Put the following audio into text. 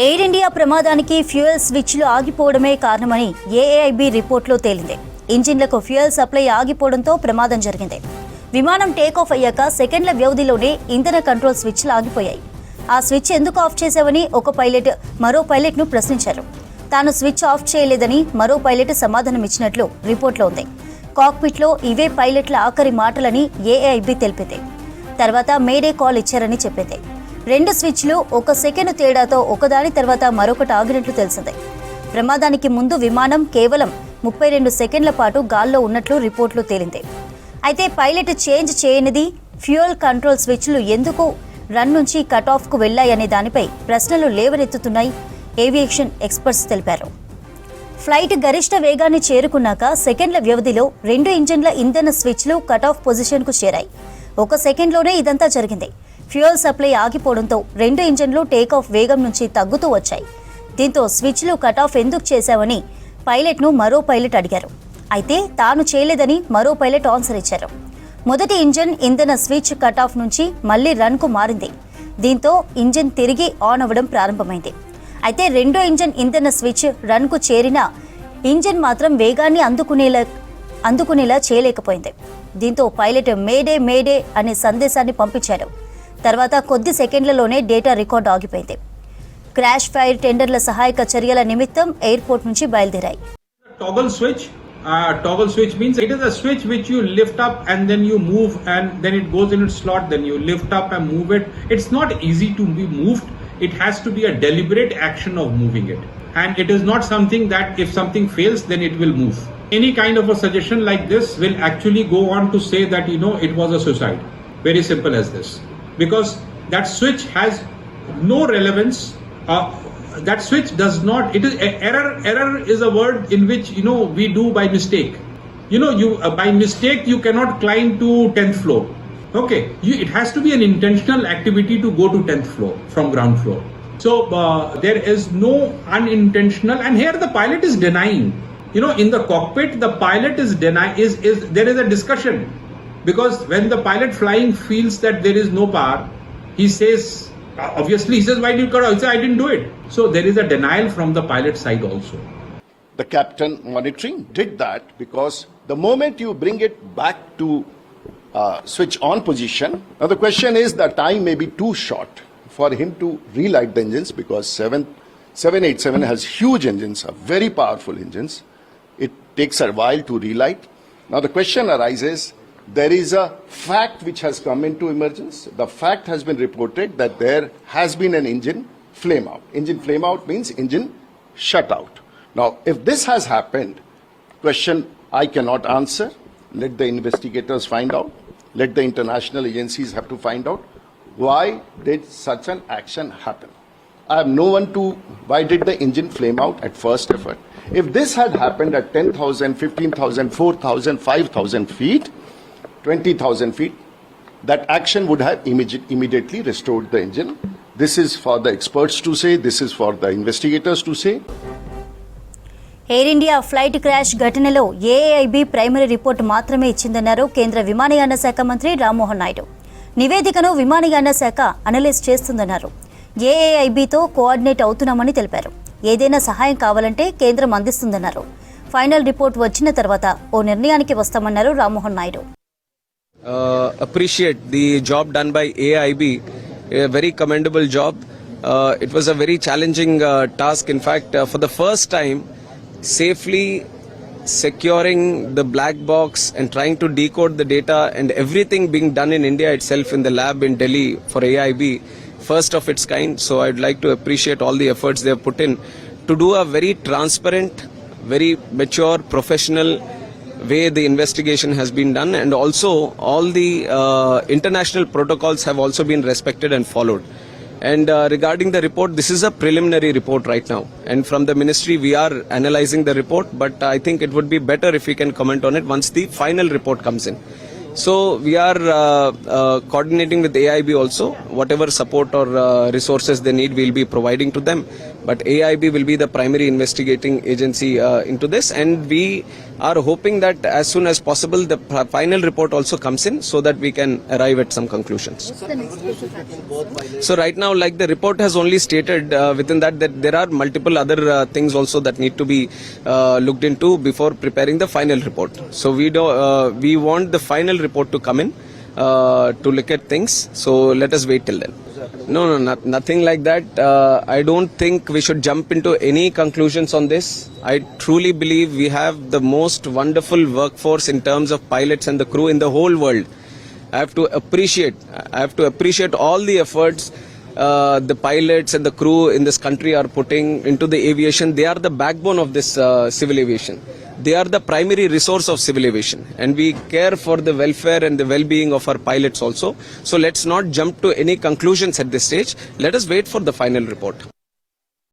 Air India ప్రమాదానికి fuel స్విచ్లు ఆగిపోవడమే కారణమని ఏఐఐబి రిపోర్ట్లో తేలింది. ఇంజిన్లకు ఫ్యూయల్ సప్లై ఆగిపోవడంతో ప్రమాదం జరిగింది. విమానం టేకాఫ్ అయ్యాక సెకండ్ల వ్యవధిలోనే ఇంధన కంట్రోల్ స్విచ్లు ఆగిపోయాయి. ఆ స్విచ్ ఎందుకు ఆఫ్ చేశావని ఒక పైలట్ మరో పైలట్ను ప్రశ్నించారు. తాను స్విచ్ ఆఫ్ చేయలేదని మరో పైలట్ సమాధానం ఇచ్చినట్లు రిపోర్ట్లో ఉంది. కాక్పిట్లో ఇవే పైలట్ల ఆఖరి మాటలని ఏఐఐబి తెలిపింది. తర్వాత మేడే కాల్ ఇచ్చారని చెప్పింది. 2 స్విచ్లు 1 సెకండ్ తేడాతో ఒకదాని తర్వాత మరొకటి ఆగినట్లు తెలిసింది. ప్రమాదానికి ముందు విమానం కేవలం 32 సెకండ్ల పాటు గాల్లో ఉన్నట్లు రిపోర్టులో తేలింది. అయితే పైలట్ చేంజ్ చేయనిది ఫ్యూయల్ కంట్రోల్ స్విచ్లు ఎందుకు రన్ నుంచి కట్ ఆఫ్కు వెళ్లాయనే దానిపై ప్రశ్నలు లేవనెత్తుతున్నాయి ఏవియేషన్ ఎక్స్పర్ట్స్ తెలిపారు. ఫ్లైట్ గరిష్ట వేగాన్ని చేరుకున్నాక సెకండ్ల వ్యవధిలో 2 ఇంజన్ల ఇంధన స్విచ్లు కట్ ఆఫ్ పొజిషన్కు చేరాయి. 1 సెకండ్లోనే ఇదంతా జరిగింది. ఫ్యూయల్ సప్లై ఆగిపోవడంతో 2 ఇంజన్లు టేకాఫ్ వేగం నుంచి తగ్గుతూ వచ్చాయి. దీంతో స్విచ్లు కట్ ఆఫ్ ఎందుకు చేశావని పైలట్ను మరో పైలట్ అడిగారు. అయితే తాను చేయలేదని మరో పైలట్ ఆన్సర్ ఇచ్చారు. మొదటి ఇంజన్ ఇంధన స్విచ్ కట్ ఆఫ్ నుంచి మళ్లీ రన్కు మారింది. దీంతో ఇంజన్ తిరిగి ఆన్ అవ్వడం ప్రారంభమైంది. అయితే రెండో ఇంజన్ ఇంధన స్విచ్ రన్కు చేరినా ఇంజన్ మాత్రం వేగాన్ని అందుకునేలా చేయలేకపోయింది. దీంతో పైలట్ మేడే మేడే అనే సందేశాన్ని పంపించారు. తర్వాత కొద్ది సెకండ్లలోనే డేటా రికార్డు ఆగిపోయింది. క్రాష్ ఫైర్ టెండర్ల సహాయక చర్యల నిమిత్తం ఎయిర్పోర్ట్ నుంచి బయలుదేరాయి. Toggle switch means it is a switch which you lift up and then you move and then it goes in its slot, then you lift up and move it. It's not easy to be moved. It has to be a deliberate action of moving it. And it is not something that if something fails then it will move. Any kind of a suggestion like this will actually go on to say that it was a suicide. Very simple as this. Because that switch has no relevance. That switch does not. It is error. Error is a word in which we do by mistake. By mistake you cannot climb to 10th floor. Okay, it has to be an intentional activity to go to 10th floor from ground floor. So there is no unintentional. And here the pilot is denying. In the cockpit, the pilot is denying. There is a discussion. Because when the pilot flying feels that there is no power, he says, obviously, he says, why did you cut off? He says, I didn't do it. So there is a denial from the pilot side also. The captain monitoring did that because the moment you bring it back to switch on position, now the question is the time may be too short for him to relight the engines because 787 has huge engines, very powerful engines. It takes a while to relight. Now the question arises, there is a fact which has come into emergence. The fact has been reported that there has been an engine flame out. Engine flame out means engine shut out. Now, if this has happened, question I cannot answer. Let the investigators find out. Let the international agencies have to find out why did such an action happen. I have no one to, why did the engine flame out at first effort? If this had happened at 10,000, 15,000, 4,000, 5,000 feet, 20,000 feet, that action would have immediately restored the engine. This is for the experts to say, this is for the investigators to say. Air India flight crash ఘటనలో AIIB primary report మాత్రమే ఇచ్చిందన్నారు కేంద్ర విమానయాన శాఖ మంత్రి రామ్మోహన్ నాయుడు. నివేదికను విమానయాన శాఖ analyse చేస్తుందన్నారు. ఏఐఐబితో coordinate అవుతున్నామని తెలిపారు. ఏదైనా సహాయం కావాలంటే కేంద్రం అందిస్తుందన్నారు. ఫైనల్ రిపోర్ట్ వచ్చిన తర్వాత ఓ నిర్ణయానికి వస్తామన్నారు Rammohan Naidu. Appreciate the job done by AAIB, a very commendable job. It was a very challenging task. In fact, for the first time, safely securing the black box and trying to decode the data and everything being done in India itself in the lab in Delhi for AAIB, first of its kind. So I'd like to appreciate all the efforts they have put in to do a very transparent, very mature, professional way the investigation has been done, and also all the international protocols have also been respected and followed. And regarding the report, this is a preliminary report right now, and from the ministry we are analyzing the report, but I think it would be better if we can comment on it once the final report comes in. So we are coordinating with AIB also. Whatever support or resources they need, we'll be providing to them. but AAIB will be the primary investigating agency into this, and we are hoping that as soon as possible the final report also comes in so that we can arrive at some conclusions. So right now, like the report has only stated within that there are multiple other things also that need to be looked into before preparing the final report. So we want the final report to come in to look at things. So let us wait till then. No, nothing like that. I don't think we should jump into any conclusions on this. I truly believe we have the most wonderful workforce in terms of pilots and the crew in the whole world. I have to appreciate all the efforts the pilots and the crew in this country are putting into the aviation. They are the backbone of this civil aviation. They are the primary resource of civil aviation, and we care for the welfare and the well-being of our pilots also. So let's not jump to any conclusions at this stage. Let us wait for the final report.